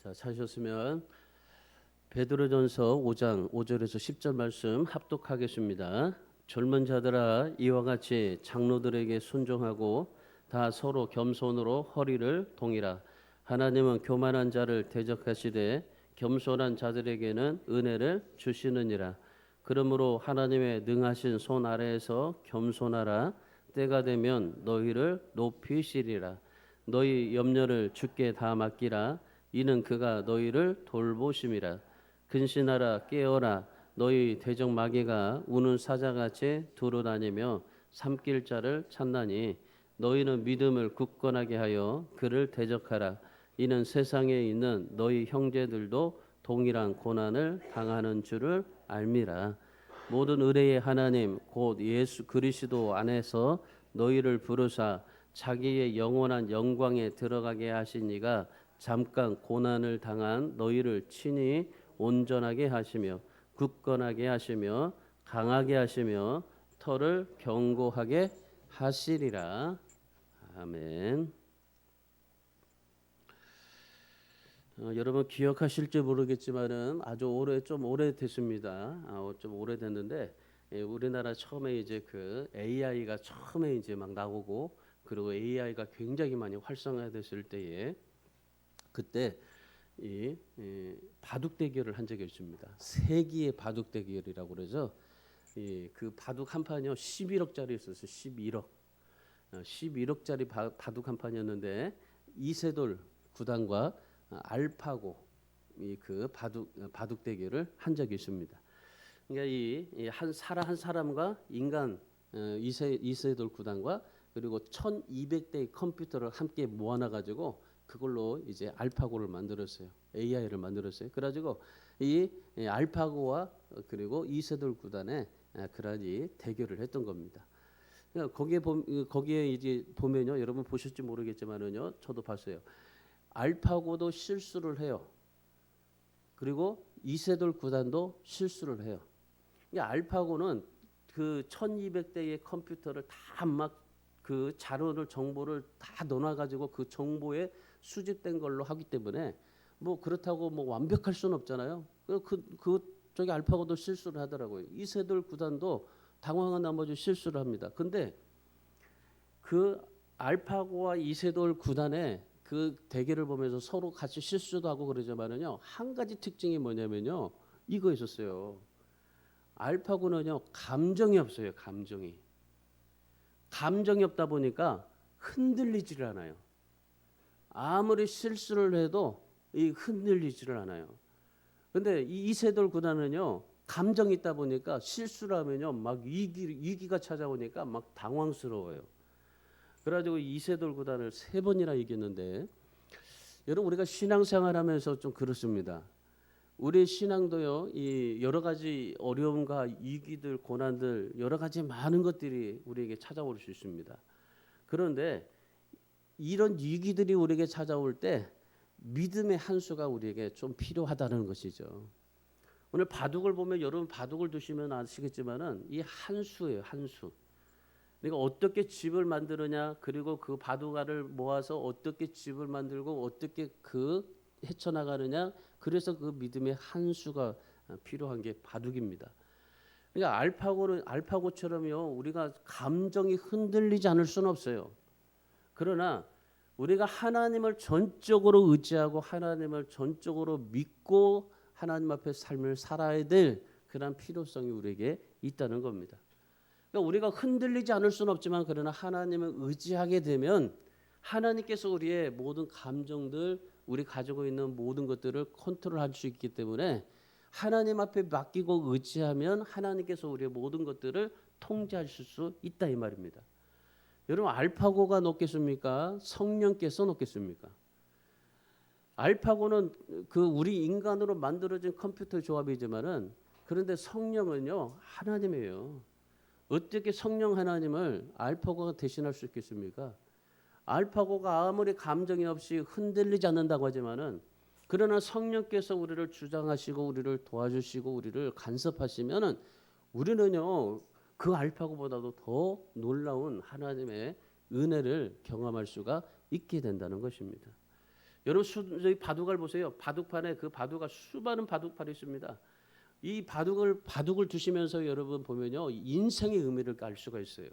자, 찾으셨으면 베드로전서 5장 5절에서 10절 말씀 합독하겠습니다. 젊은 자들아 이와 같이 장로들에게 순종하고 다 서로 겸손으로 허리를 동이라. 하나님은 교만한 자를 대적하시되 겸손한 자들에게는 은혜를 주시느니라. 그러므로 하나님의 능하신 손 아래에서 겸손하라. 때가 되면 너희를 높이시리라. 너희 염려를 주께 다 맡기라. 이는 그가 너희를 돌보심이라. 근신하라 깨어라. 너희 대적 마귀가 우는 사자같이 두루다니며 삼킬 자를 찾나니 너희는 믿음을 굳건하게 하여 그를 대적하라. 이는 세상에 있는 너희 형제들도 동일한 고난을 당하는 줄을 알미라. 모든 의뢰의 하나님 곧 예수 그리스도 안에서 너희를 부르사 자기의 영원한 영광에 들어가게 하신 이가 잠깐 고난을 당한 너희를 친히 온전하게 하시며 굳건하게 하시며 강하게 하시며 터를 견고하게 하시리라. 아멘. 여러분 기억하실지 모르겠지만은 아주 좀 오래됐습니다. 좀 오래됐는데 우리나라 처음에 이제 그 AI가 처음에 이제 막 나오고 그리고 AI가 굉장히 많이 활성화됐을 때에 그때 이 바둑 대결을 한 적이 있습니다. 세기의 바둑 대결이라고 그러죠. 그 바둑 한 판이요 11억짜리 있었어요. 11억짜리 바둑 한 판이었는데 이세돌 구단과 알파고 그 바둑 대결을 한 적이 있습니다. 그러니까 이 한 사람과 인간 이세돌 구단과 그리고 1200대의 컴퓨터를 함께 모아놔 가지고 그걸로 이제 알파고를 만들었어요. AI를 만들었어요. 그래가지고 이 알파고와 그리고 이세돌 구단의 그러한 대결을 했던 겁니다. 그러니까 거기에 이제 보면요, 여러분 보실지 모르겠지만은요, 저도 봤어요. 알파고도 실수를 해요. 그리고 이세돌 구단도 실수를 해요. 그러니까 알파고는 그 1200대의 컴퓨터를 다 막 그 자료를 정보를 다 넣어놔가지고 그 정보에 수집된 걸로 하기 때문에 뭐 그렇다고 뭐 완벽할 수는 없잖아요. 저기 알파고도 실수를 하더라고요. 이세돌 구단도 당황한 나머지 실수를 합니다. 근데 그 알파고와 이세돌 구단의 그 대결을 보면서 서로 같이 실수도 하고 그러지만은요, 한 가지 특징이 뭐냐면요, 이거 있었어요. 알파고는요 감정이 없어요. 감정이 없다 보니까 흔들리지를 않아요. 아무리 실수를 해도 흔들리지를 않아요. 근데 이세돌 구단은요 감정이 있다 보니까 실수를 하면요 막 위기가 찾아오니까 막 당황스러워요. 그래가지고 이세돌 구단을 3번이나 이겼는데, 여러분 우리가 신앙생활하면서 좀 그렇습니다. 우리 신앙도요 이 여러 가지 어려움과 위기들, 고난들, 여러 가지 많은 것들이 우리에게 찾아올 수 있습니다. 그런데 이런 위기들이 우리에게 찾아올 때 믿음의 한 수가 우리에게 좀 필요하다는 것이죠. 오늘 바둑을 보면 여러분 바둑을 두시면 아시겠지만은 이 한 수예요, 한 수. 그러니까 어떻게 집을 만드느냐, 그리고 그 바둑알을 모아서 어떻게 집을 만들고 어떻게 헤쳐나가느냐. 그래서 그 믿음의 한 수가 필요한 게 바둑입니다. 그러니까 알파고처럼요 우리가 감정이 흔들리지 않을 수는 없어요. 그러나 우리가 하나님을 전적으로 의지하고 하나님을 전적으로 믿고 하나님 앞에 삶을 살아야 될 그런 필요성이 우리에게 있다는 겁니다. 그러니까 우리가 흔들리지 않을 수는 없지만 그러나 하나님을 의지하게 되면 하나님께서 우리의 모든 감정들, 우리 가지고 있는 모든 것들을 컨트롤할 수 있기 때문에 하나님 앞에 맡기고 의지하면 하나님께서 우리의 모든 것들을 통제하실 수 있다 이 말입니다. 여러분 알파고가 높겠습니까? 성령께서 높겠습니까? 알파고는 그 우리 인간으로 만들어진 컴퓨터 조합이지만은 그런데 성령은요 하나님이에요. 어떻게 성령 하나님을 알파고가 대신할 수 있겠습니까? 알파고가 아무리 감정이 없이 흔들리지 않는다고 하지만은 그러나 성령께서 우리를 주장하시고 우리를 도와주시고 우리를 간섭하시면은 우리는요 그 알파고보다도 더 놀라운 하나님의 은혜를 경험할 수가 있게 된다는 것입니다. 여러분 저희 바둑알 보세요. 바둑판에 그 바둑알 수많은 바둑판이 있습니다. 이 바둑을 두시면서 여러분 보면요 인생의 의미를 알 수가 있어요.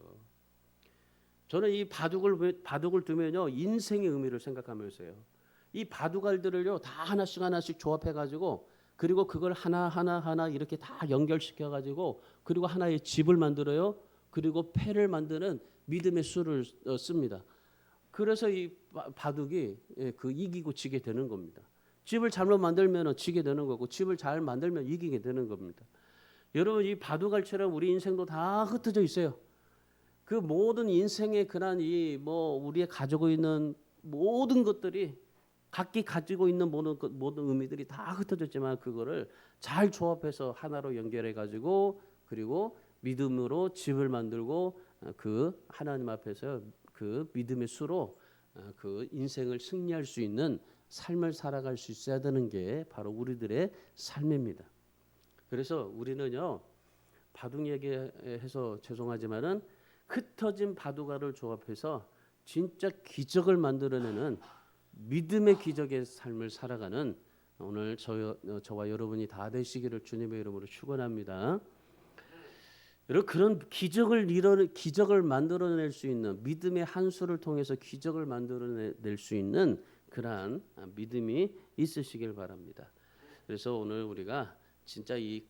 저는 이 바둑을 두면요 인생의 의미를 생각하면서요. 이 바둑알들을요 다 하나씩 조합해 가지고 그리고 그걸 하나 이렇게 다 연결시켜 가지고 그리고 하나의 집을 만들어요. 그리고 패를 만드는 믿음의 수를 씁니다. 그래서 이 바둑이 그 이기고 지게 되는 겁니다. 집을 잘못 만들면 지게 되는 거고 집을 잘 만들면 이기게 되는 겁니다. 여러분 이 바둑알처럼 우리 인생도 다 흩어져 있어요. 그 모든 인생의 그런 우리의 가지고 있는 모든 것들이 각기 가지고 있는 모든 의미들이 다 흩어졌지만 그거를 잘 조합해서 하나로 연결해 가지고 그리고 믿음으로 집을 만들고 그 하나님 앞에서 그 믿음의 수로 그 인생을 승리할 수 있는 삶을 살아갈 수 있어야 되는 게 바로 우리들의 삶입니다. 그래서 우리는요 바둑 얘기해서 죄송하지만은 흩어진 바둑알을 조합해서 진짜 기적을 만들어내는 믿음의 기적의 삶을 살아가는 오늘 저와 여러분이 다 되시기를 주님의 이름으로 축원합니다. 여러분 그런 기적을 만들어낼 수 있는 믿음의 한 수를 통해서 기적을 만들어낼 수 있는 그러한 믿음이 있으시길 바랍니다. 그래서 오늘 우리가 진짜 이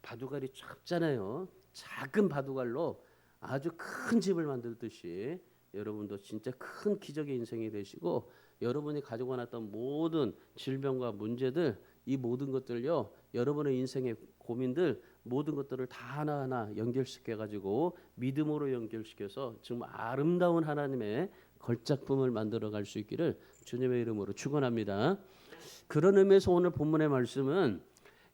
바둑알이 작잖아요. 작은 바둑알로 아주 큰 집을 만들듯이 여러분도 진짜 큰 기적의 인생이 되시고 여러분이 가지고 왔던 모든 질병과 문제들 이 모든 것들요 여러분의 인생의 고민들 모든 것들을 다 하나하나 연결시켜 가지고 믿음으로 연결시켜서 정말 아름다운 하나님의 걸작품을 만들어 갈 수 있기를 주님의 이름으로 축원합니다. 그런 의미에서 오늘 본문의 말씀은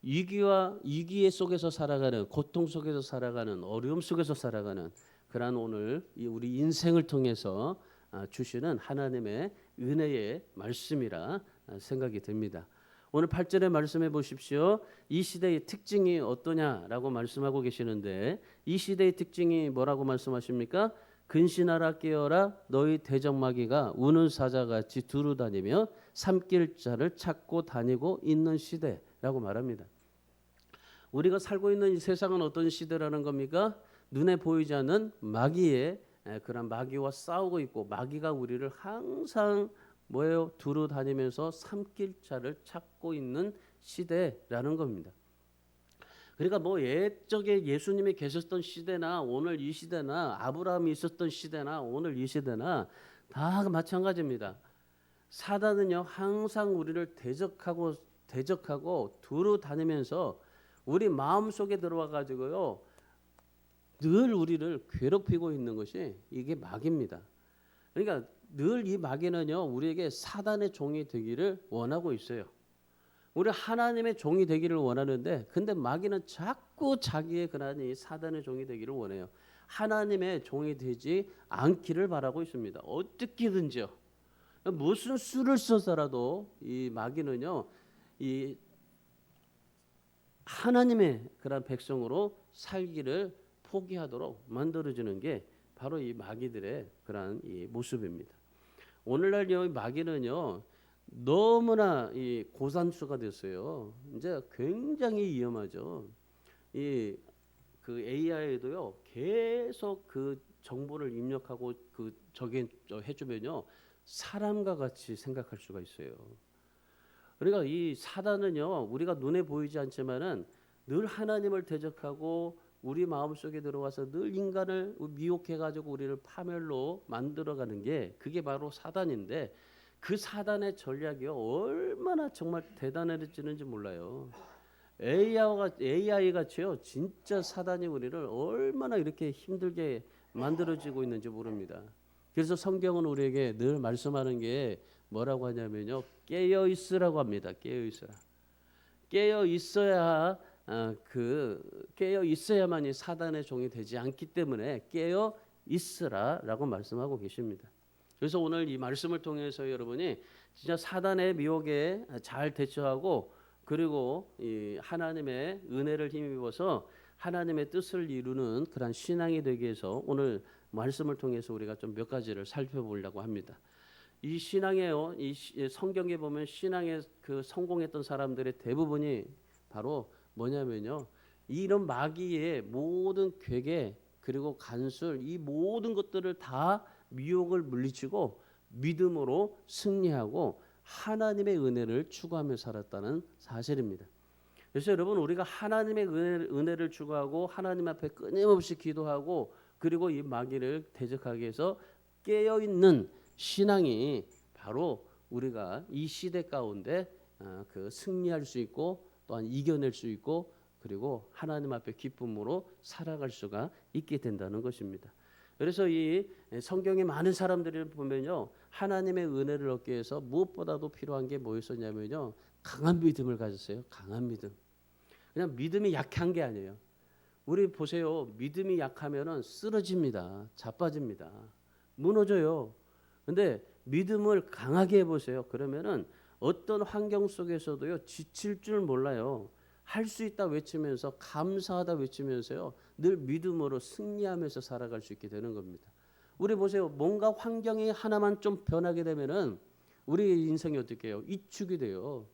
위기 속에서 살아가는 고통 속에서 살아가는 어려움 속에서 살아가는 그러한 오늘 우리 인생을 통해서 주시는 하나님의 은혜의 말씀이라 생각이 됩니다. 오늘 8절의 말씀해 보십시오. 이 시대의 특징이 어떠냐라고 말씀하고 계시는데 이 시대의 특징이 뭐라고 말씀하십니까? 근신하라 깨어라 너희 대적마귀가 우는 사자같이 두루다니며 삼킬 자를 찾고 다니고 있는 시대라고 말합니다. 우리가 살고 있는 이 세상은 어떤 시대라는 겁니까? 눈에 보이지 않는 마귀의 그런 마귀와 싸우고 있고 마귀가 우리를 항상 두루 다니면서 삼킬 자를 찾고 있는 시대라는 겁니다. 그러니까 옛적에 예수님이 계셨던 시대나 오늘 이 시대나 아브라함이 있었던 시대나 오늘 이 시대나 다 마찬가지입니다. 사단은요 항상 우리를 대적하고 두루 다니면서 우리 마음속에 들어와 가지고요 늘 우리를 괴롭히고 있는 것이 이게 마귀입니다. 그러니까 늘 이 마귀는요 우리에게 사단의 종이 되기를 원하고 있어요. 우리 하나님의 종이 되기를 원하는데 근데 마귀는 자꾸 자기의 그러한 사단의 종이 되기를 원해요. 하나님의 종이 되지 않기를 바라고 있습니다. 어떻게든지요. 무슨 수를 써서라도 이 마귀는요 이 하나님의 그런 백성으로 살기를 포기하도록 만들어주는 게 바로 이 마귀들의 그러한 이 모습입니다. 오늘날 이 마귀는요 너무나 이 고산수가 됐어요. 이제 굉장히 위험하죠. 이 그 AI에도요 계속 그 정보를 입력하고 그 해주면요 사람과 같이 생각할 수가 있어요. 그러니까 이 사단은요 우리가 눈에 보이지 않지만은 늘 하나님을 대적하고 우리 마음속에 들어와서 늘 인간을 미혹해 가지고 우리를 파멸로 만들어가는 게 그게 바로 사단인데 그 사단의 전략이 얼마나 정말 대단해지는지 몰라요. AI 같이요 진짜 사단이 우리를 얼마나 이렇게 힘들게 만들어지고 있는지 모릅니다. 그래서 성경은 우리에게 늘 말씀하는 게 뭐라고 하냐면요 깨어 있으라고 합니다. 깨어 있으라. 깨어 있어야 깨어 있어야만이 사단의 종이 되지 않기 때문에 깨어 있으라라고 말씀하고 계십니다. 그래서 오늘 이 말씀을 통해서 여러분이 진짜 사단의 미혹에 잘 대처하고 그리고 이 하나님의 은혜를 힘입어서 하나님의 뜻을 이루는 그런 신앙이 되기 위해서 오늘 말씀을 통해서 우리가 좀 몇 가지를 살펴보려고 합니다. 이 신앙에요. 성경에 보면 신앙에 그 성공했던 사람들의 대부분이 바로 뭐냐면요. 이런 마귀의 모든 괴계 그리고 간술 이 모든 것들을 다 미혹을 물리치고 믿음으로 승리하고 하나님의 은혜를 추구하며 살았다는 사실입니다. 그래서 여러분 우리가 하나님의 은혜를 추구하고 하나님 앞에 끊임없이 기도하고 그리고 이 마귀를 대적하기 위해서 깨어있는 신앙이 바로 우리가 이 시대 가운데 그 승리할 수 있고 또한 이겨낼 수 있고 그리고 하나님 앞에 기쁨으로 살아갈 수가 있게 된다는 것입니다. 그래서 이 성경에 많은 사람들을 보면요. 하나님의 은혜를 얻기 위해서 무엇보다도 필요한 게 뭐였었냐면요. 강한 믿음을 가졌어요. 강한 믿음. 그냥 믿음이 약한 게 아니에요. 우리 보세요. 믿음이 약하면은 쓰러집니다. 자빠집니다. 무너져요. 근데 믿음을 강하게 해보세요. 그러면은 어떤 환경 속에서도요. 지칠 줄 몰라요. 할 수 있다 외치면서 감사하다 외치면서요. 늘 믿음으로 승리하면서 살아갈 수 있게 되는 겁니다. 우리 보세요. 뭔가 환경이 하나만 좀 변하게 되면은 우리 인생이 어떻게 해요? 위축이 돼요.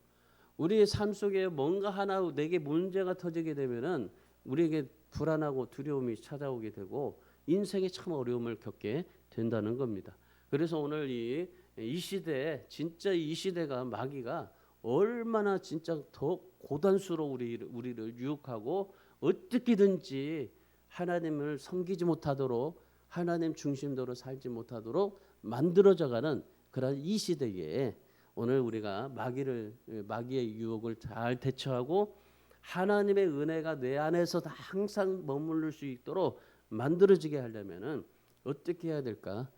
우리의 삶 속에 뭔가 하나 내게 문제가 터지게 되면은 우리에게 불안하고 두려움이 찾아오게 되고 인생에 참 어려움을 겪게 된다는 겁니다. 그래서 오늘 이 시대에 진짜 이 시대가 마귀가 얼마나 진짜 더 고단수로 우리를 유혹하고 어떻게든지 하나님을 섬기지 못하도록 하나님 중심대로 살지 못하도록 만들어져가는 그런 이 시대에 오늘 우리가 마귀의 유혹을 잘 대처하고 하나님의 은혜가 내 안에서 항상 머무를 수 있도록 만들어지게 하려면은 어떻게 해야 될까?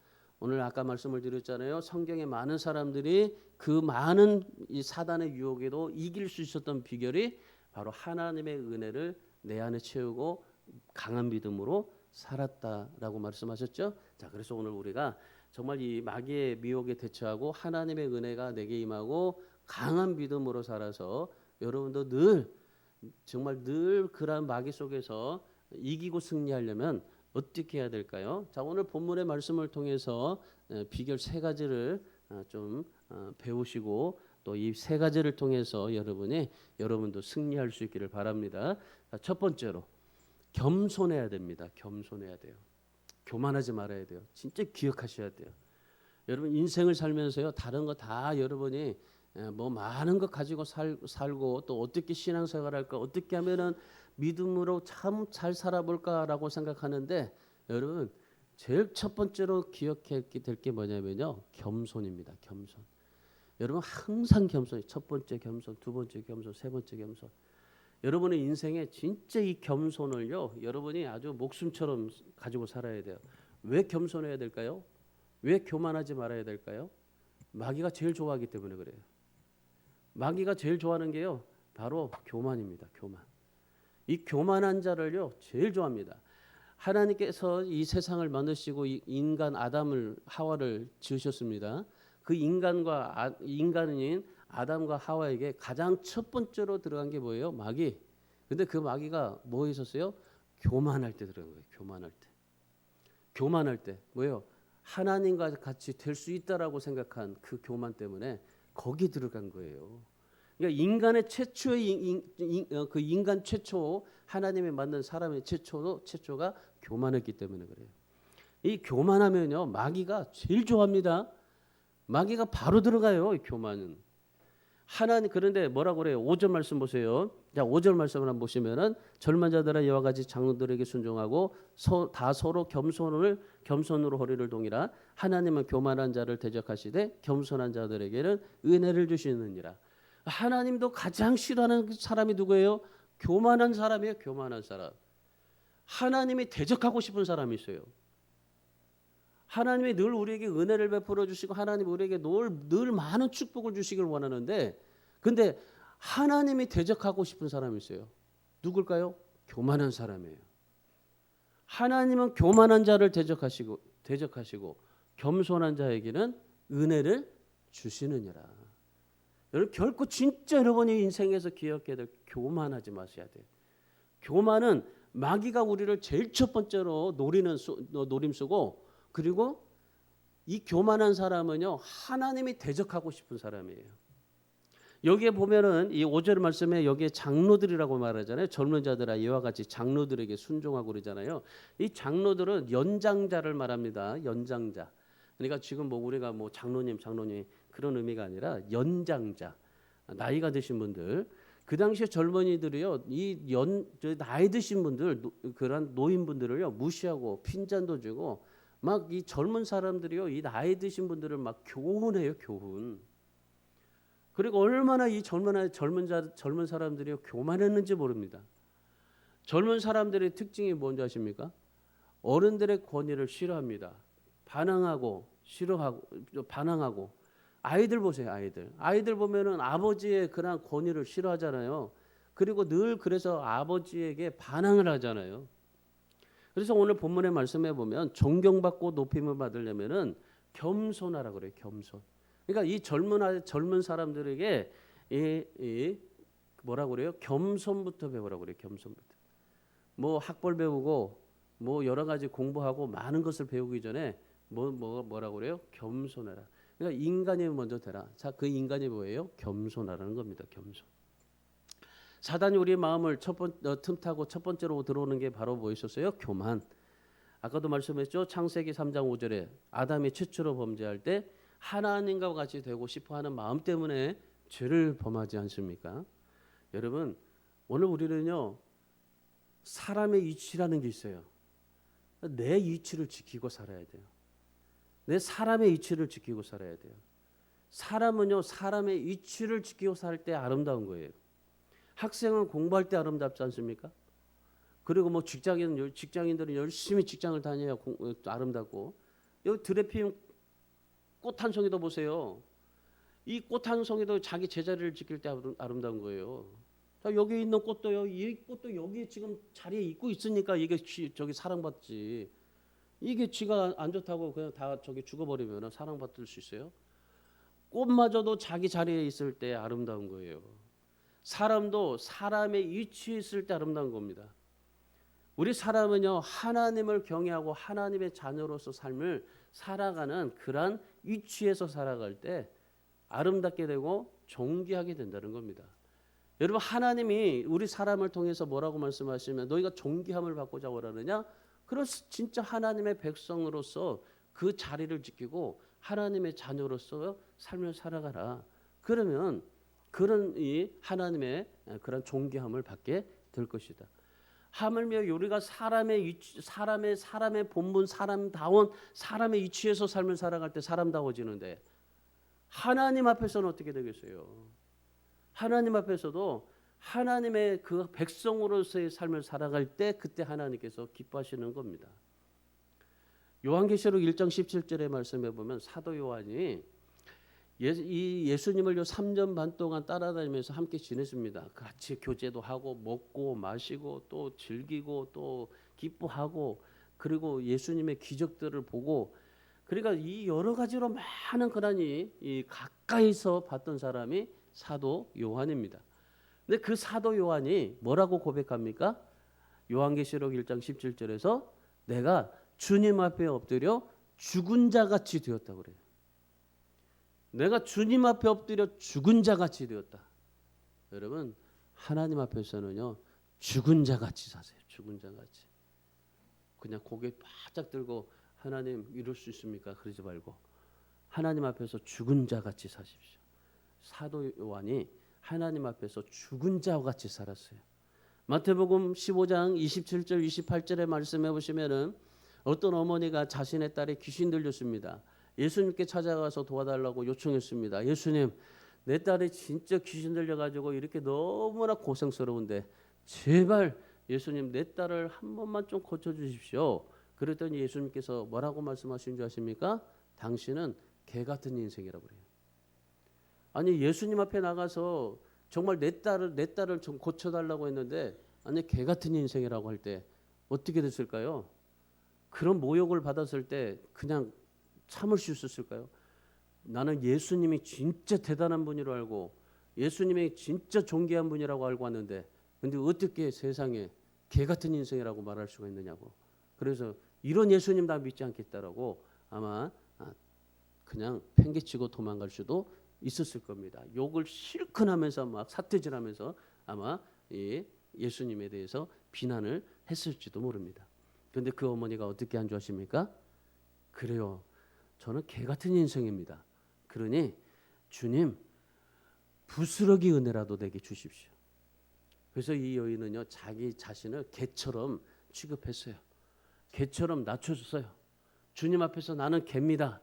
오늘 아까 말씀을 드렸잖아요. 성경에 많은 사람들이 그 많은 이 사단의 유혹에도 이길 수 있었던 비결이 바로 하나님의 은혜를 내 안에 채우고 강한 믿음으로 살았다라고 말씀하셨죠. 자, 그래서 오늘 우리가 정말 이 마귀의 미혹에 대처하고 하나님의 은혜가 내게 임하고 강한 믿음으로 살아서 여러분도 정말 늘 그러한 마귀 속에서 이기고 승리하려면 어떻게 해야 될까요? 자, 오늘 본문의 말씀을 통해서 비결 세 가지를 좀 배우시고 또 이 세 가지를 통해서 여러분도 승리할 수 있기를 바랍니다. 자, 첫 번째로 겸손해야 됩니다. 겸손해야 돼요. 교만하지 말아야 돼요. 진짜 기억하셔야 돼요. 여러분 인생을 살면서요. 다른 거 다 여러분이 뭐 많은 거 가지고 살고 또 어떻게 신앙생활 할까 어떻게 하면은 믿음으로 참 잘 살아볼까라고 생각하는데 여러분 제일 첫 번째로 기억해야 될 게 뭐냐면요. 겸손입니다. 겸손. 여러분 항상 겸손. 첫 번째 겸손, 두 번째 겸손, 세 번째 겸손. 여러분의 인생에 진짜 이 겸손을요. 여러분이 아주 목숨처럼 가지고 살아야 돼요. 왜 겸손해야 될까요? 왜 교만하지 말아야 될까요? 마귀가 제일 좋아하기 때문에 그래요. 마귀가 제일 좋아하는 게요. 바로 교만입니다. 교만. 이 교만한 자를요. 제일 좋아합니다. 하나님께서 이 세상을 만드시고 인간 아담을 하와를 지으셨습니다. 그 인간인 아담과 하와에게 가장 첫 번째로 들어간 게 뭐예요? 마귀. 근데 그 마귀가 뭐 있었어요? 교만할 때 들어간 거예요. 교만할 때. 교만할 때 뭐예요? 하나님과 같이 될 수 있다라고 생각한 그 교만 때문에 거기 들어간 거예요. 그러니까 인간의 최초의 그 인간 최초 하나님이 만든 사람의 최초가 교만했기 때문에 그래요. 이 교만하면요 마귀가 제일 좋아합니다. 마귀가 바로 들어가요. 이 교만은. 하나님 그런데 뭐라고 그래요? 5절 말씀 보세요. 자, 5절 말씀을 한번 보시면은 젊은 자들아 이와 같이 장로들에게 순종하고 다 서로 겸손으로 허리를 동이라. 하나님은 교만한 자를 대적하시되 겸손한 자들에게는 은혜를 주시느니라. 하나님도 가장 싫어하는 사람이 누구예요? 교만한 사람이에요. 교만한 사람. 하나님이 대적하고 싶은 사람이 있어요. 하나님이 늘 우리에게 은혜를 베풀어 주시고 하나님 우리에게 늘 많은 축복을 주시길 원하는데 근데 하나님이 대적하고 싶은 사람이 있어요. 누굴까요? 교만한 사람이에요. 하나님은 교만한 자를 대적하시고 겸손한 자에게는 은혜를 주시느니라. 여러분 결코 진짜 여러분이 인생에서 기억해야 될 교만하지 마셔야 돼요. 교만은 마귀가 우리를 제일 첫 번째로 노림수고 그리고 이 교만한 사람은요 하나님이 대적하고 싶은 사람이에요. 여기에 보면은 이 5절 말씀에 여기에 장로들이라고 말하잖아요. 젊은 자들아 이와 같이 장로들에게 순종하고 그러잖아요. 이 장로들은 연장자를 말합니다. 연장자. 그러니까 지금 뭐 우리가 뭐 장로님 그런 의미가 아니라 연장자. 나이가 드신 분들. 그 당시에 젊은이들이요. 나이 드신 분들 그런 노인분들을요 무시하고 핀잔도 주고 막 이 젊은 사람들이요. 이 나이 드신 분들을 막 교훈해요. 교훈. 그리고 얼마나 이 젊은 사람들이 교만했는지 모릅니다. 젊은 사람들의 특징이 뭔지 아십니까? 어른들의 권위를 싫어합니다. 반항하고. 아이들 보세요, 아이들. 아이들 보면은 아버지의 그런 권위를 싫어하잖아요. 그리고 늘 그래서 아버지에게 반항을 하잖아요. 그래서 오늘 본문의 말씀에 보면 존경받고 높임을 받으려면은 겸손하라 그래요, 겸손. 그러니까 이 젊은 사람들에게 이 뭐라고 그래요? 겸손부터 배우라고 그래요. 겸손부터. 뭐 학벌 배우고 뭐 여러 가지 공부하고 많은 것을 배우기 전에 뭐라고 그래요? 겸손해라. 그러니까 인간이 먼저 되라. 자, 그 인간이 뭐예요? 겸손하라는 겁니다. 겸손. 사단이 우리의 마음을 틈타고 첫 번째로 들어오는 게 바로 뭐 있었어요? 교만. 아까도 말씀했죠. 창세기 3장 5절에 아담이 최초로 범죄할 때 하나님과 같이 되고 싶어하는 마음 때문에 죄를 범하지 않습니까? 여러분 오늘 우리는요 사람의 이치라는 게 있어요. 내 이치를 지키고 살아야 돼요. 내 사람의 이치를 지키고 살아야 돼요. 사람은요 사람의 이치를 지키고 살 때 아름다운 거예요. 학생은 공부할 때 아름답지 않습니까? 그리고 뭐 직장인들은 열심히 직장을 다녀야 아름답고 여기 드레핀 꽃 한 송이도 보세요. 이 꽃 한 송이도 자기 제자리를 지킬 때 아름다운 거예요. 자, 여기 있는 꽃도요. 이 꽃도 여기 지금 자리에 있고 있으니까 이게 저기 사랑받지. 이게 쥐가 안 좋다고 그냥 다 저기 죽어버리면 사랑받을 수 있어요? 꽃마저도 자기 자리에 있을 때 아름다운 거예요. 사람도 사람의 위치에 있을 때 아름다운 겁니다. 우리 사람은요 하나님을 경외하고 하나님의 자녀로서 삶을 살아가는 그러한 위치에서 살아갈 때 아름답게 되고 존귀하게 된다는 겁니다. 여러분 하나님이 우리 사람을 통해서 뭐라고 말씀하시면 너희가 존귀함을 받고자 원하느냐? 그럼 진짜 하나님의 백성으로서 그 자리를 지키고 하나님의 자녀로서 삶을 살아가라. 그러면 그런 이 하나님의 그런 존귀함을 받게 될 것이다. 하물며 우리가 사람의 본분 사람다운 사람의 이치에서 삶을 살아갈 때 사람다워지는데 하나님 앞에서는 어떻게 되겠어요? 하나님 앞에서도 하나님의 그 백성으로서의 삶을 살아갈 때 그때 하나님께서 기뻐하시는 겁니다. 요한계시록 1장 17절의 말씀에 보면 사도 요한이 예수님을 3년 반 동안 따라다니면서 함께 지냈습니다. 같이 교제도 하고 먹고 마시고 또 즐기고 또 기뻐하고 그리고 예수님의 기적들을 보고 그러니까 이 여러 가지로 많은 고난이 이 가까이서 봤던 사람이 사도 요한입니다. 근데 그 사도 요한이 뭐라고 고백합니까? 요한계시록 1장 17절에서 내가 주님 앞에 엎드려 죽은 자 같이 되었다고 그래요. 내가 주님 앞에 엎드려 죽은 자 같이 되었다. 여러분 하나님 앞에서는요 죽은 자 같이 사세요. 죽은 자 같이. 그냥 고개 바짝 들고 하나님 이럴 수 있습니까? 그러지 말고 하나님 앞에서 죽은 자 같이 사십시오. 사도 요한이 하나님 앞에서 죽은 자와 같이 살았어요. 마태복음 15장 27절 28절의 말씀해 보시면은 어떤 어머니가 자신의 딸이 귀신 들렸습니다. 예수님께 찾아가서 도와달라고 요청했습니다. 예수님, 내 딸이 진짜 귀신 들려가지고 이렇게 너무나 고생스러운데 제발 예수님 내 딸을 한 번만 좀 고쳐주십시오. 그랬더니 예수님께서 뭐라고 말씀하신 줄 아십니까? 당신은 개 같은 인생이라고 그래요. 아니 예수님 앞에 나가서 정말 내 딸을 좀 고쳐달라고 했는데 아니 개 같은 인생이라고 할 때 어떻게 됐을까요? 그런 모욕을 받았을 때 그냥 참을 수 있었을까요? 나는 예수님이 진짜 대단한 분이라고 알고 예수님이 진짜 존귀한 분이라고 알고 왔는데 근데 어떻게 세상에 개 같은 인생이라고 말할 수가 있느냐고. 그래서 이런 예수님 나 믿지 않겠다라고 아마 그냥 팽개치고 도망갈 수도 있었을 겁니다. 욕을 실컷 하면서 막 사태질하면서 아마 예수님에 대해서 비난을 했을지도 모릅니다. 그런데 그 어머니가 어떻게 안주하십니까? 그래요. 저는 개 같은 인생입니다. 그러니 주님 부스러기 은혜라도 내게 주십시오. 그래서 이 여인은요 자기 자신을 개처럼 취급했어요. 개처럼 낮춰줬어요. 주님 앞에서 나는 개입니다.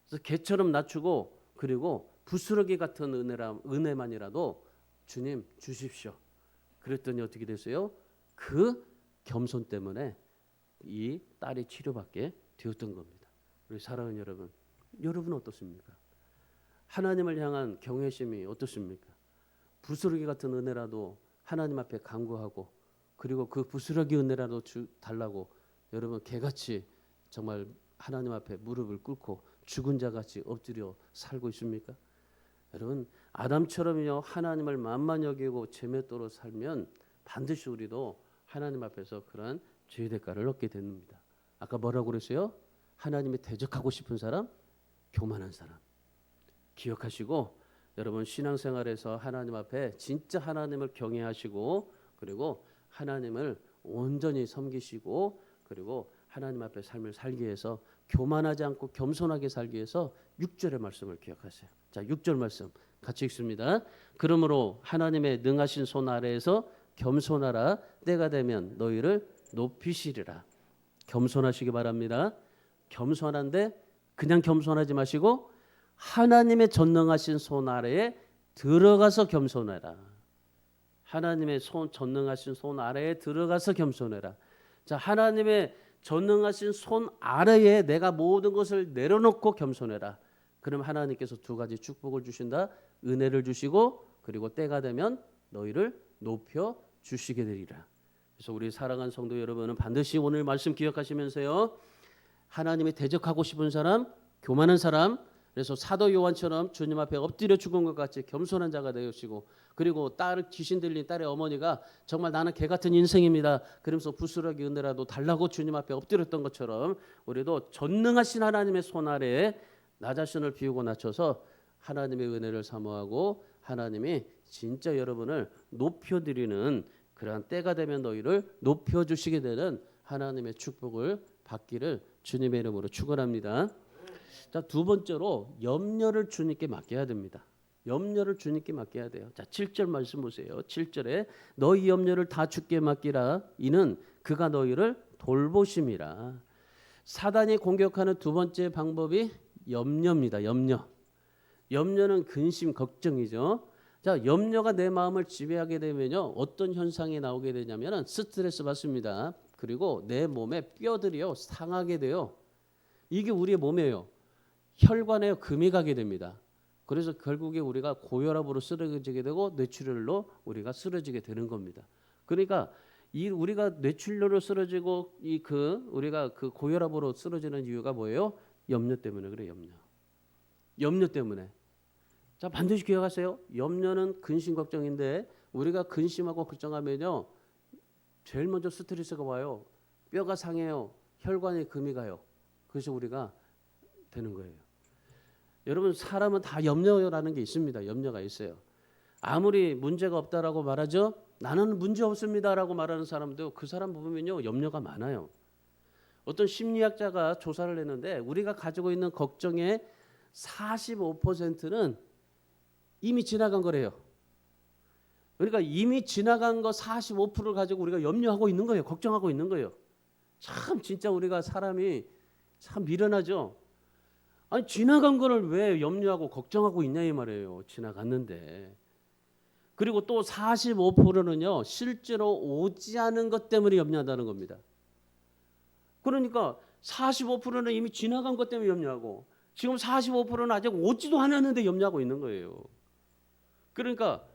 그래서 개처럼 낮추고 그리고 부스러기 같은 은혜만이라도 주님 주십시오. 그랬더니 어떻게 됐어요? 그 겸손 때문에 이 딸이 치료받게 되었던 겁니다. 우리 사랑하는 여러분, 여러분 어떻습니까? 하나님을 향한 경외심이 어떻습니까? 부스러기 같은 은혜라도 하나님 앞에 간구하고 그리고 그 부스러기 은혜라도 달라고 여러분 개같이 정말 하나님 앞에 무릎을 꿇고 죽은 자같이 엎드려 살고 있습니까? 여러분 아담처럼요 하나님을 만만 여기고 제멋대로 살면 반드시 우리도 하나님 앞에서 그러한 죄의 대가를 얻게 됩니다. 아까 뭐라고 그랬어요? 하나님이 대적하고 싶은 사람, 교만한 사람. 기억하시고 여러분 신앙생활에서 하나님 앞에 진짜 하나님을 경외하시고 그리고 하나님을 온전히 섬기시고 그리고 하나님 앞에 삶을 살기 위해서 교만하지 않고 겸손하게 살기 위해서 6절의 말씀을 기억하세요. 자, 6절 말씀 같이 읽습니다. 그러므로 하나님의 능하신 손 아래에서 겸손하라. 때가 되면 너희를 높이시리라. 겸손하시기 바랍니다. 겸손한데 그냥 겸손하지 마시고 하나님의 전능하신 손 아래에 들어가서 겸손해라. 하나님의 전능하신 손 아래에 들어가서 겸손해라. 자, 하나님의 전능하신 손 아래에 내가 모든 것을 내려놓고 겸손해라. 그럼 하나님께서 두 가지 축복을 주신다. 은혜를 주시고 그리고 때가 되면 너희를 높여 주시게 되리라. 그래서 우리 사랑하는 성도 여러분은 반드시 오늘 말씀 기억하시면서요. 하나님이 대적하고 싶은 사람, 교만한 사람, 그래서 사도 요한처럼 주님 앞에 엎드려 죽은 것 같이 겸손한 자가 되시고 그리고 딸 귀신 들린 딸의 어머니가 정말 나는 개 같은 인생입니다. 그러면서 부스러기 은혜라도 달라고 주님 앞에 엎드렸던 것처럼 우리도 전능하신 하나님의 손 아래에 나 자신을 비우고 낮춰서 하나님의 은혜를 사모하고 하나님이 진짜 여러분을 높여드리는 그러한 때가 되면 너희를 높여주시게 되는 하나님의 축복을 받기를 주님의 이름으로 축원합니다. 자, 두 번째로 염려를 주님께 맡겨야 됩니다. 염려를 주님께 맡겨야 돼요. 자, 7절 말씀 보세요. 7절에 너희 염려를 다 주께 맡기라. 이는 그가 너희를 돌보심이라. 사단이 공격하는 두 번째 방법이 염려입니다. 염려는 근심, 걱정이죠. 자, 염려가 내 마음을 지배하게 되면요. 어떤 현상이 나오게 되냐면 스트레스 받습니다. 그리고 내 몸의 뼈들이요. 상하게 돼요. 이게 우리의 몸이에요. 혈관에 금이 가게 됩니다. 그래서 결국에 우리가 고혈압으로 쓰러지게 되고 뇌출혈로 우리가 쓰러지게 되는 겁니다. 그러니까 우리가 뇌출혈로 쓰러지고 우리가 그 고혈압으로 쓰러지는 이유가 뭐예요? 염려 때문에 그래요. 염려 때문에. 자, 반드시 기억하세요. 염려는 근심 걱정인데 우리가 근심하고 걱정하면요. 제일 먼저 스트레스가 와요. 뼈가 상해요. 혈관에 금이 가요. 그래서 우리가 되는 거예요. 여러분 사람은 다 염려라는 게 있습니다. 염려가 있어요. 아무리 문제가 없다라고 말하죠. 나는 문제 없습니다라고 말하는 사람도 그 사람 보면요. 염려가 많아요. 어떤 심리학자가 조사를 했는데 우리가 가지고 있는 걱정의 45%는 이미 지나간 거래요. 그러니까 이미 지나간 거 45%를 가지고 우리가 염려하고 있는 거예요. 걱정하고 있는 거예요. 참 진짜 우리가 사람이 참 미련하죠. 아니 지나간 거를 왜 염려하고 걱정하고 있냐 이 말이에요. 지나갔는데. 그리고 또 45%는요. 실제로 오지 않은 것 때문에 염려한다는 겁니다. 그러니까 45%는 이미 지나간 것 때문에 염려하고 지금 45%는 아직 오지도 않았는데 염려하고 있는 거예요. 그러니까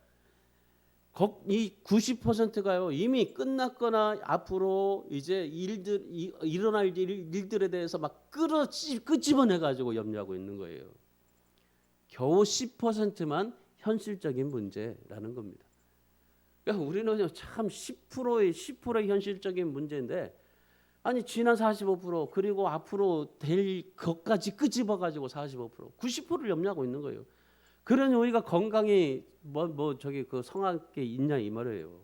이 90%가요. 이미 끝났거나 앞으로 이제 일어날 일들에 대해서 막 끄집어내 가지고 염려하고 있는 거예요. 겨우 10%만 현실적인 문제라는 겁니다. 그러니까 우리는 참 10%의 현실적인 문제인데 아니 지난 45% 그리고 앞으로 될 것까지 끄집어 가지고 45% 90%를 염려하고 있는 거예요. 그러니 우리가 건강이 저기 그 성하게 있냐 이 말이에요.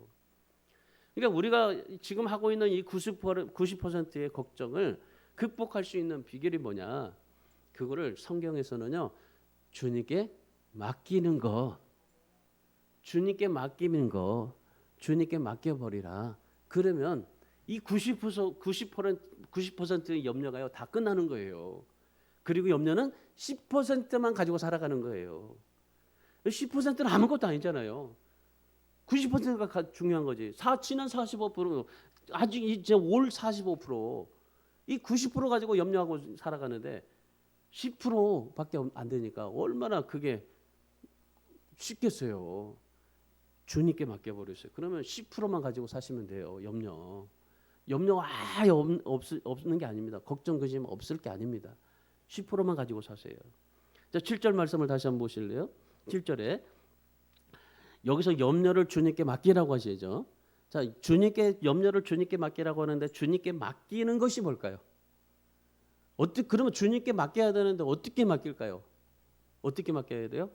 그러니까 우리가 지금 하고 있는 이 90%의 걱정을 극복할 수 있는 비결이 뭐냐? 그거를 성경에서는요. 주님께 맡기는 거. 주님께 맡기는 거. 주님께 맡겨 버리라. 그러면 이 90%의 염려가요. 다 끝나는 거예요. 그리고 염려는 10%만 가지고 살아가는 거예요. 10%는 아무것도 아니잖아요. 90%가 중요한 거지. 지난 45% 아직 이제 올 45%. 이 90% 가지고 염려하고 살아가는데 10%밖에 안 되니까 얼마나 그게 쉽겠어요. 주님께 맡겨버렸어요. 그러면 10%만 가지고 사시면 돼요. 염려가 아예 없는 게 아닙니다. 걱정 근심 없을 게 아닙니다. 10%만 가지고 사세요. 자, 7절 말씀을 다시 한번 보실래요? 7절에 여기서 염려를 주님께 맡기라고 하시죠. 자, 염려를 주님께 맡기라고 하는데 주님께 맡기는 것이 뭘까요? 그러면 주님께 맡겨야 되는데 어떻게 맡길까요? 어떻게 맡겨야 돼요?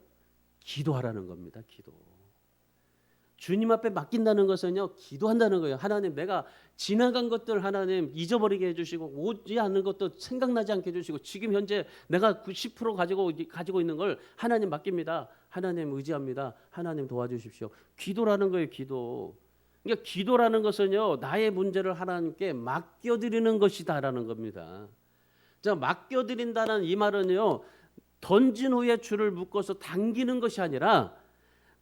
기도하라는 겁니다. 기도. 주님 앞에 맡긴다는 것은요, 기도한다는 거예요. 하나님, 내가 지나간 것들 하나님 잊어버리게 해주시고 오지 않는 것도 생각나지 않게 해주시고 지금 현재 내가 10% 가지고 있는 걸 하나님 맡깁니다. 하나님 의지합니다. 하나님 도와주십시오. 기도라는 거예요. 기도. 그러니까 기도라는 것은요, 나의 문제를 하나님께 맡겨드리는 것이다라는 겁니다. 자, 맡겨드린다는 이 말은요, 던진 후에 줄을 묶어서 당기는 것이 아니라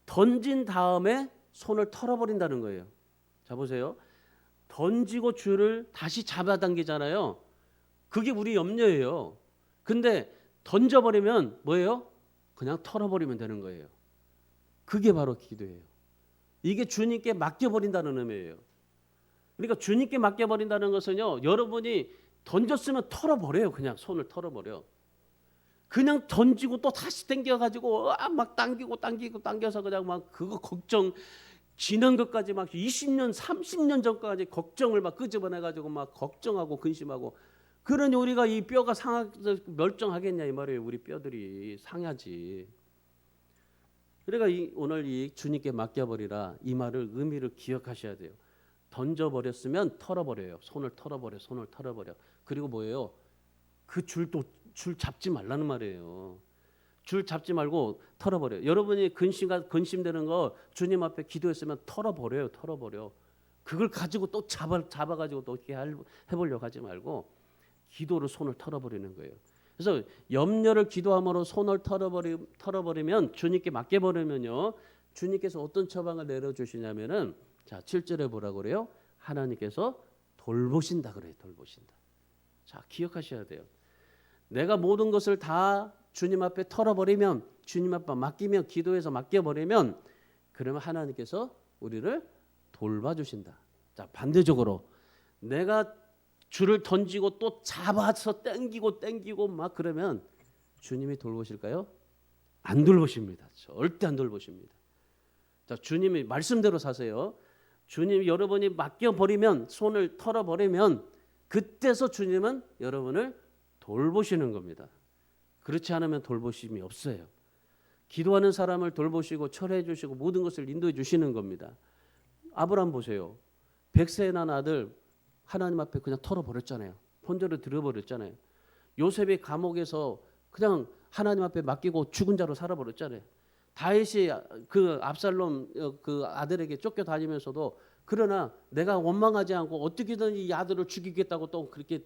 던진 다음에 손을 털어버린다는 거예요. 자, 보세요. 던지고 줄을 다시 잡아당기잖아요. 그게 우리 염려예요. 근데 던져버리면 뭐예요? 그냥 털어버리면 되는 거예요. 그게 바로 기도예요. 이게 주님께 맡겨버린다는 의미예요. 그러니까 주님께 맡겨버린다는 것은요, 여러분이 던졌으면 털어버려요. 그냥 손을 털어버려. 그냥 던지고 또 다시 당겨가지고 막 당겨서 그냥 막 그거 걱정 지난 것까지 막 20년 30년 전까지 걱정을 막 끄집어내가지고 막 걱정하고 근심하고 그러니 우리가 이 뼈가 멸종하겠냐 이 말이에요. 우리 뼈들이 상하지. 그러니까 오늘 이 주님께 맡겨버리라 이 말을 의미를 기억하셔야 돼요. 던져버렸으면 털어버려요. 손을 털어버려. 그리고 뭐예요? 그 줄 잡지 말라는 말이에요. 줄 잡지 말고 털어버려요. 여러분이 근심되는 거 주님 앞에 기도했으면 털어버려요. 그걸 가지고 또 잡아가지고 또 어떻게 해보려고 하지 말고 기도로 손을 털어버리는 거예요. 그래서 염려를 기도함으로 손을 털어버리면 주님께 맡겨버리면요. 주님께서 어떤 처방을 내려주시냐면은 자 7절에 뭐라고 그래요? 하나님께서 돌보신다 그래요. 돌보신다. 자 기억하셔야 돼요. 내가 모든 것을 다 주님 앞에 털어버리면 주님 앞에 맡기면 기도해서 맡겨버리면 그러면 하나님께서 우리를 돌봐주신다. 자 반대적으로 내가 줄을 던지고 또 잡아서 땡기고 막 그러면 주님이 돌보실까요? 안 돌보십니다. 절대 안 돌보십니다. 자 주님이 말씀대로 사세요. 주님이 여러분이 맡겨버리면 손을 털어버리면 그때서 주님은 여러분을 돌보시는 겁니다. 그렇지 않으면 돌보심이 없어요. 기도하는 사람을 돌보시고 철회해 주시고 모든 것을 인도해 주시는 겁니다. 아브라함 보세요. 100세 난 아들 하나님 앞에 그냥 털어버렸잖아요. 본절을 들어버렸잖아요. 요셉이 감옥에서 그냥 하나님 앞에 맡기고 죽은 자로 살아버렸잖아요. 다윗이 그 압살롬 그 아들에게 쫓겨다니면서도 그러나 내가 원망하지 않고 어떻게든 이 아들을 죽이겠다고 또 그렇게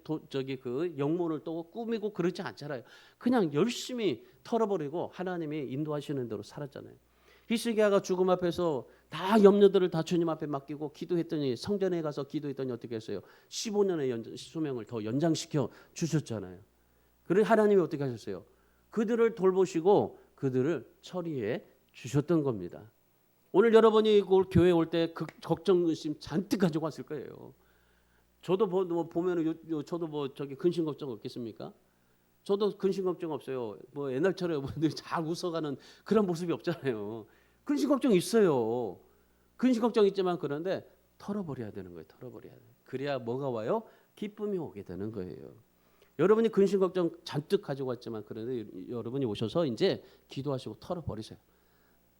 그 영문을 또 꾸미고 그러지 않잖아요. 그냥 열심히 털어버리고 하나님이 인도하시는 대로 살았잖아요. 히스기야가 죽음 앞에서 다 염려들을 다 주님 앞에 맡기고 기도했더니 성전에 가서 기도했더니 어떻게 했어요? 15년의 수명을 더 연장시켜 주셨잖아요. 그래 하나님이 어떻게 하셨어요? 그들을 돌보시고 그들을 처리해 주셨던 겁니다. 오늘 여러분이 교회 올 때 걱정 의심 잔뜩 가지고 왔을 거예요. 저도 보면은 저도 저기 근심 걱정 없겠습니까? 저도 근심 걱정 없어요. 옛날처럼 늘 잘 웃어가는 그런 모습이 없잖아요. 근심 걱정 있어요. 근심 걱정 있지만 그런데 털어버려야 되는 거예요. 털어버려야 돼. 그래야 뭐가 와요? 기쁨이 오게 되는 거예요. 여러분이 근심 걱정 잔뜩 가지고 왔지만 그런데 여러분이 오셔서 이제 기도하시고 털어버리세요.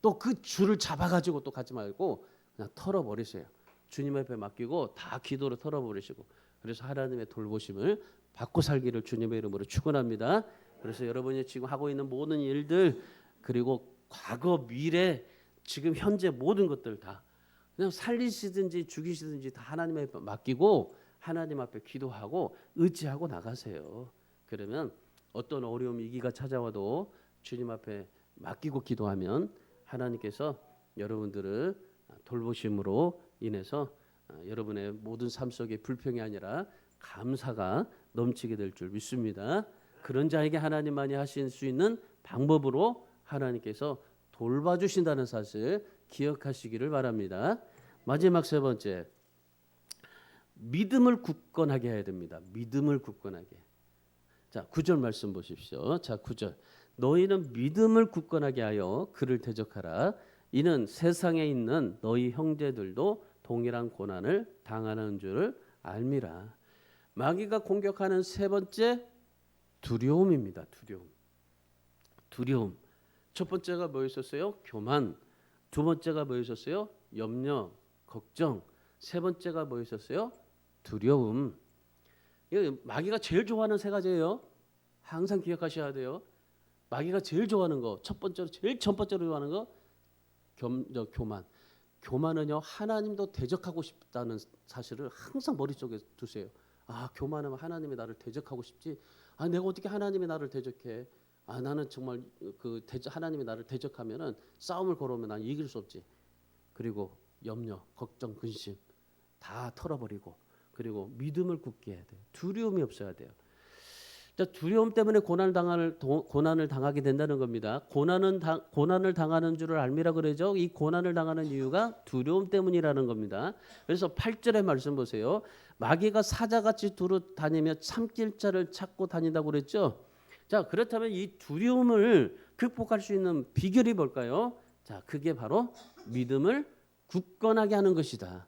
또 그 줄을 잡아가지고 또 가지 말고 그냥 털어버리세요. 주님 앞에 맡기고 다 기도로 털어버리시고, 그래서 하나님의 돌보심을 받고 살기를 주님의 이름으로 축원합니다. 그래서 여러분이 지금 하고 있는 모든 일들, 그리고 과거, 미래, 지금 현재 모든 것들 다 그냥 살리시든지 죽이시든지 다 하나님 앞에 맡기고 하나님 앞에 기도하고 의지하고 나가세요. 그러면 어떤 어려움, 위기가 찾아와도 주님 앞에 맡기고 기도하면 하나님께서 여러분들을 돌보심으로 인해서 여러분의 모든 삶 속에 불평이 아니라 감사가 넘치게 될 줄 믿습니다. 그런 자에게 하나님만이 하실 수 있는 방법으로 하나님께서 돌봐주신다는 사실 기억하시기를 바랍니다. 마지막 세 번째, 믿음을 굳건하게 해야 됩니다. 믿음을 굳건하게. 자, 9절 말씀 보십시오. 자, 9절. 너희는 믿음을 굳건하게 하여 그를 대적하라. 이는 세상에 있는 너희 형제들도 동일한 고난을 당하는 줄을 알미라. 마귀가 공격하는 세 번째, 두려움입니다. 두려움. 첫 번째가 뭐였었어요? 교만. 두 번째가 뭐였었어요? 염려, 걱정. 세 번째가 뭐였었어요? 두려움. 이거 마귀가 제일 좋아하는 세 가지예요. 항상 기억하셔야 돼요. 마귀가 제일 좋아하는 거, 제일 첫 번째로 좋아하는 거 교만. 교만은요, 하나님도 대적하고 싶다는 사실을 항상 머릿속에 두세요. 아, 교만하면 하나님이 나를 대적하고 싶지. 아, 내가 어떻게 하나님이 나를 대적해? 아, 나는 정말 하나님이 나를 대적하면은 싸움을 걸어오면 난 이길 수 없지. 그리고 염려, 걱정, 근심 다 털어버리고, 그리고 믿음을 굳게 해야 돼요. 두려움이 없어야 돼요. 자, 두려움 때문에 고난을 당하게 된다는 겁니다. 고난을 당하는 줄을 알미라 그러죠. 이 고난을 당하는 이유가 두려움 때문이라는 겁니다. 그래서 8절의 말씀 보세요. 마귀가 사자같이 두루 다니며 참길 자를 찾고 다닌다고 그랬죠. 자, 그렇다면 이 두려움을 극복할 수 있는 비결이 뭘까요? 자, 그게 바로 믿음을 굳건하게 하는 것이다.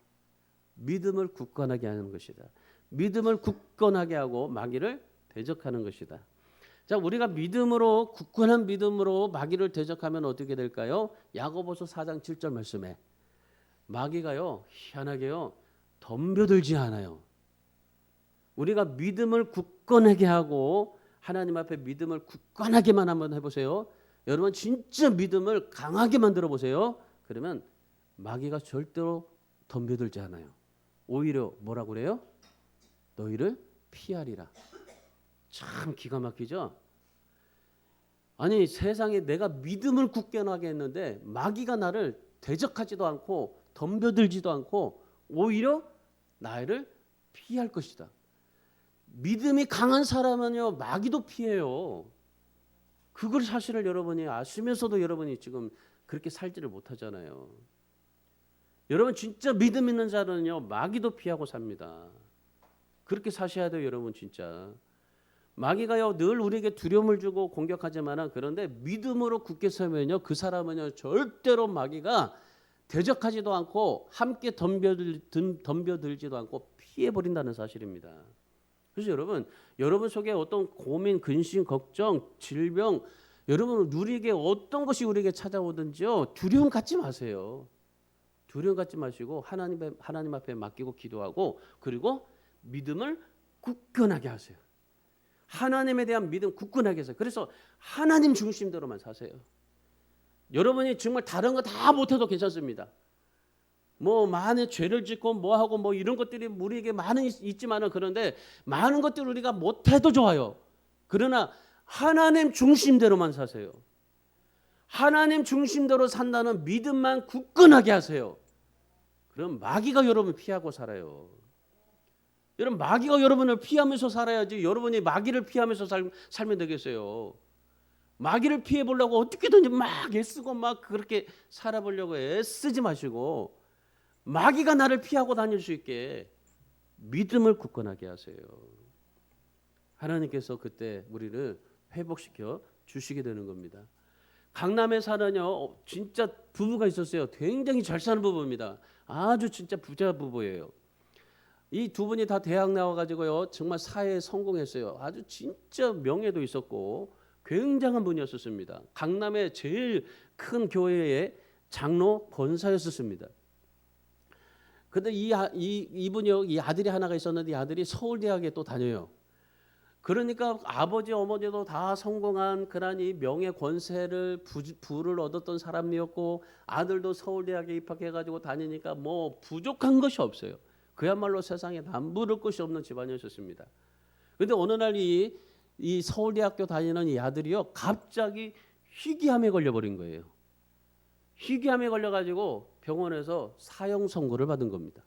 믿음을 굳건하게 하는 것이다. 믿음을 굳건하게 하고 마귀를 대적하는 것이다. 자, 우리가 믿음으로, 굳건한 믿음으로 마귀를 대적하면 어떻게 될까요? 야고보서 4장 7절 말씀에 마귀가요, 희한하게요, 덤벼들지 않아요. 우리가 믿음을 굳건하게 하고 하나님 앞에 믿음을 굳건하게만 한번 해보세요. 여러분 진짜 믿음을 강하게 만들어 보세요. 그러면 마귀가 절대로 덤벼들지 않아요. 오히려 뭐라고 그래요? 너희를 피하리라. 참 기가 막히죠? 아니, 세상에 내가 믿음을 굳건하게 했는데 마귀가 나를 대적하지도 않고 덤벼들지도 않고 오히려 나를 피할 것이다. 믿음이 강한 사람은요, 마귀도 피해요. 그걸 사실을 여러분이 아시면서도 여러분이 지금 그렇게 살지를 못하잖아요. 여러분 진짜 믿음 있는 자는요, 마귀도 피하고 삽니다. 그렇게 사셔야 돼요, 여러분 진짜. 마귀가요, 늘 우리에게 두려움을 주고 공격하지만은, 그런데 믿음으로 굳게 서면요, 그 사람은요 절대로 마귀가 대적하지도 않고 함께 덤벼들지도 않고 피해 버린다는 사실입니다. 그래서 여러분 속에 어떤 고민, 근심, 걱정, 질병, 여러분 우리에게 어떤 것이 우리에게 찾아오든지요, 두려움 갖지 마세요. 두려움 갖지 마시고 하나님 앞에 맡기고 기도하고, 그리고 믿음을 굳건하게 하세요. 하나님에 대한 믿음 굳건하게 하세요. 그래서 하나님 중심대로만 사세요. 여러분이 정말 다른 거 다 못해도 괜찮습니다. 뭐 많은 죄를 짓고 뭐 하고 뭐 이런 것들이 우리에게 많은 있지만은, 그런데 많은 것들을 우리가 못해도 좋아요. 그러나 하나님 중심대로만 사세요. 하나님 중심대로 산다는 믿음만 굳건하게 하세요. 그럼 마귀가 여러분을 피하고 살아요. 여러분 마귀가 여러분을 피하면서 살아야지 여러분이 마귀를 피하면서 살면 되겠어요. 마귀를 피해 보려고 어떻게든지 막 애쓰고 막 그렇게 살아보려고 애쓰지 마시고, 마귀가 나를 피하고 다닐 수 있게 믿음을 굳건하게 하세요. 하나님께서 그때 우리를 회복시켜 주시게 되는 겁니다. 강남에 사는요, 진짜 부부가 있었어요. 굉장히 잘 사는 부부입니다. 아주 진짜 부자 부부예요. 이 두 분이 다 대학 나와가지고요 정말 사회에 성공했어요. 아주 진짜 명예도 있었고 굉장한 분이었었습니다. 강남의 제일 큰 교회의 장로 권사였었습니다. 근데 이분이요 이 아들이 하나가 있었는데 이 아들이 서울대학에 또 다녀요. 그러니까 아버지 어머니도 다 성공한 그런 이 명예 권세를 부를 얻었던 사람이었고 아들도 서울대학에 입학해가지고 다니니까 뭐 부족한 것이 없어요. 그야말로 세상에 남부를 것이 없는 집안이었습니다. 그런데 어느 날 이 서울대학교 다니는 이 아들이요 갑자기 희귀암에 걸려버린 거예요. 희귀암에 걸려가지고 병원에서 사형 선고를 받은 겁니다.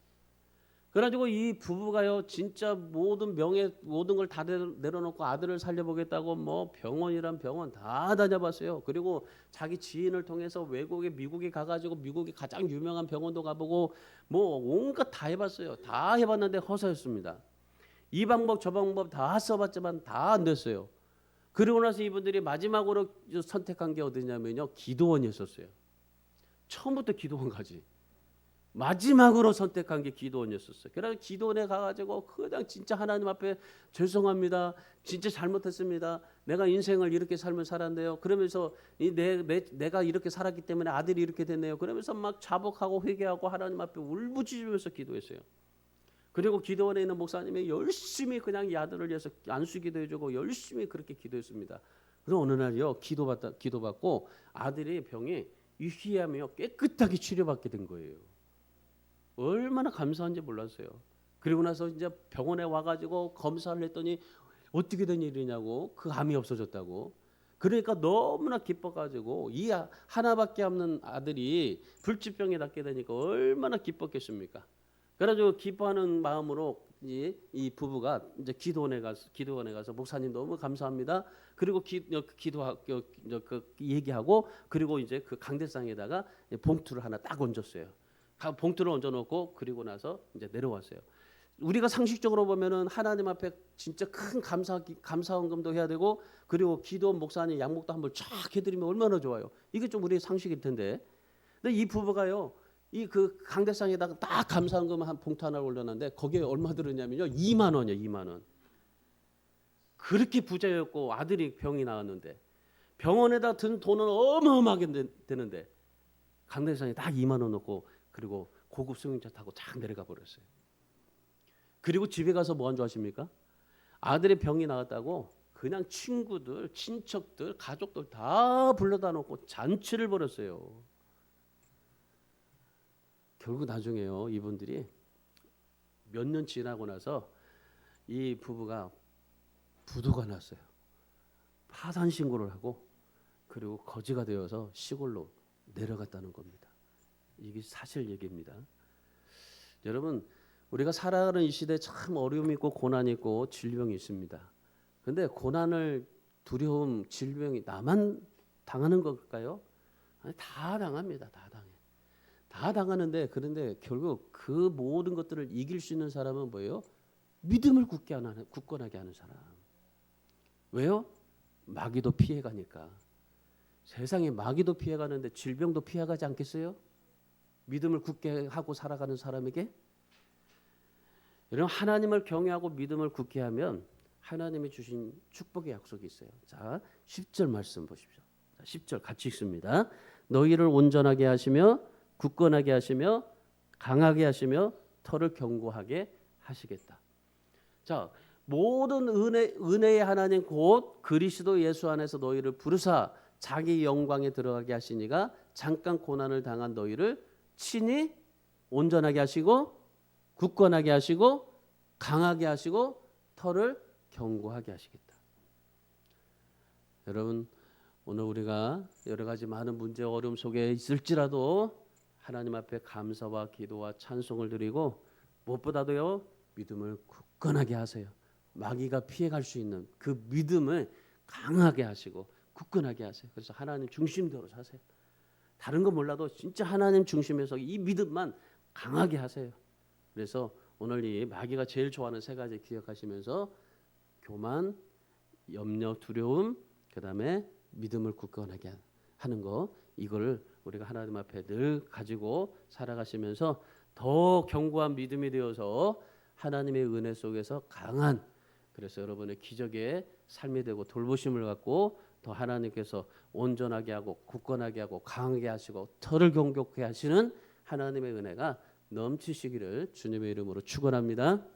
그래가지고 이 부부가요 진짜 모든 명예 모든 걸 다 내려놓고 아들을 살려보겠다고 뭐 병원이란 병원 다 다녀봤어요. 그리고 자기 지인을 통해서 외국에 미국에 가가지고 미국의 가장 유명한 병원도 가보고 뭐 온갖 다 해봤어요. 다 해봤는데 허사였습니다. 이 방법 저 방법 다 써봤지만 다 안 됐어요. 그리고 나서 이분들이 마지막으로 선택한 게 어디냐면요 기도원이었어요. 처음부터 기도원 가지. 마지막으로 선택한 게 기도원이었어요. 그래서 기도원에 가가지고 그냥 진짜 하나님 앞에 죄송합니다. 진짜 잘못했습니다. 내가 인생을 이렇게 삶을 살았는데요. 그러면서 내가 이렇게 살았기 때문에 아들이 이렇게 됐네요. 그러면서 막 자복하고 회개하고 하나님 앞에 울부짖으면서 기도했어요. 그리고 기도원에 있는 목사님이 열심히 그냥 이 아들을 위해서 안수기도 해주고 열심히 그렇게 기도했습니다. 그럼 어느 날이요 기도받고 아들의 병이 희귀암이요 깨끗하게 치료받게 된 거예요. 얼마나 감사한지 몰랐어요. 그리고 나서 이제 병원에 와가지고 검사를 했더니 어떻게 된 일이냐고 그 암이 없어졌다고. 그러니까 너무나 기뻐가지고 이 하나밖에 없는 아들이 불치병에 낫게 되니까 얼마나 기뻤겠습니까? 그래가지고 기뻐하는 마음으로 이 부부가 이제 기도원에 가서 목사님 너무 감사합니다. 그리고 얘기하고 그리고 이제 그 강대상에다가 봉투를 하나 딱 얹었어요. 봉투를 얹어놓고 그리고 나서 이제 내려왔어요. 우리가 상식적으로 보면은 하나님 앞에 진짜 큰 감사헌금도 해야 되고 그리고 기도원 목사님 양목도 한번 쫙 해드리면 얼마나 좋아요. 이게 좀 우리의 상식일 텐데. 근데 이 부부가요. 이 그 강대상에다가 딱 감사헌금 한 봉투 하나 올려놨는데 거기에 얼마 들었냐면요 2만 원이요 2만 원. 그렇게 부자였고 아들이 병이 나왔는데 병원에다 든 돈은 어마어마하게 되는데 강대상에 딱 2만 원 넣고 그리고 고급 승용차 타고 쫙 내려가 버렸어요. 그리고 집에 가서 뭐 한 줄 아십니까? 아들의 병이 나왔다고 그냥 친구들, 친척들, 가족들 다 불러다 놓고 잔치를 벌였어요. 결국 나중에요 이분들이 몇 년 지나고 나서 이 부부가 부도가 났어요. 파산 신고를 하고 그리고 거지가 되어서 시골로 내려갔다는 겁니다. 이게 사실 얘기입니다. 여러분 우리가 살아가는 이 시대에 참 어려움이 있고 고난이 있고 질병이 있습니다. 그런데 고난을 두려움, 질병이 나만 당하는 걸까요? 아니, 다 당합니다. 다 당하는데 그런데 결국 그 모든 것들을 이길 수 있는 사람은 뭐예요? 믿음을 굳건하게 하는 사람. 왜요? 마귀도 피해가니까. 세상에 마귀도 피해가는데 질병도 피해가지 않겠어요? 믿음을 굳게 하고 살아가는 사람에게. 여러분 하나님을 경외하고 믿음을 굳게 하면 하나님이 주신 축복의 약속이 있어요. 자 10절 말씀 보십시오. 자, 10절 같이 읽습니다. 너희를 온전하게 하시며 굳건하게 하시며 강하게 하시며 터를 견고하게 하시겠다. 자 모든 은혜의 하나님 곧 그리스도 예수 안에서 너희를 부르사 자기 영광에 들어가게 하시니가 잠깐 고난을 당한 너희를 친히 온전하게 하시고 굳건하게 하시고 강하게 하시고 터를 견고하게 하시겠다. 여러분 오늘 우리가 여러 가지 많은 문제 어려움 속에 있을지라도 하나님 앞에 감사와 기도와 찬송을 드리고 무엇보다도요 믿음을 굳건하게 하세요. 마귀가 피해갈 수 있는 그 믿음을 강하게 하시고 굳건하게 하세요. 그래서 하나님 중심대로 사세요. 다른 거 몰라도 진짜 하나님 중심에서 이 믿음만 강하게 하세요. 그래서 오늘 이 마귀가 제일 좋아하는 세 가지 기억하시면서 교만, 염려, 두려움, 그다음에 믿음을 굳건하게 하는 거 이걸 우리가 하나님 앞에 늘 가지고 살아가시면서 더 견고한 믿음이 되어서 하나님의 은혜 속에서 강한, 그래서 여러분의 기적의 삶이 되고 돌보심을 갖고 더 하나님께서 온전하게 하고 굳건하게 하고 강하게 하시고 터를 경고케 하시는 하나님의 은혜가 넘치시기를 주님의 이름으로 축원합니다.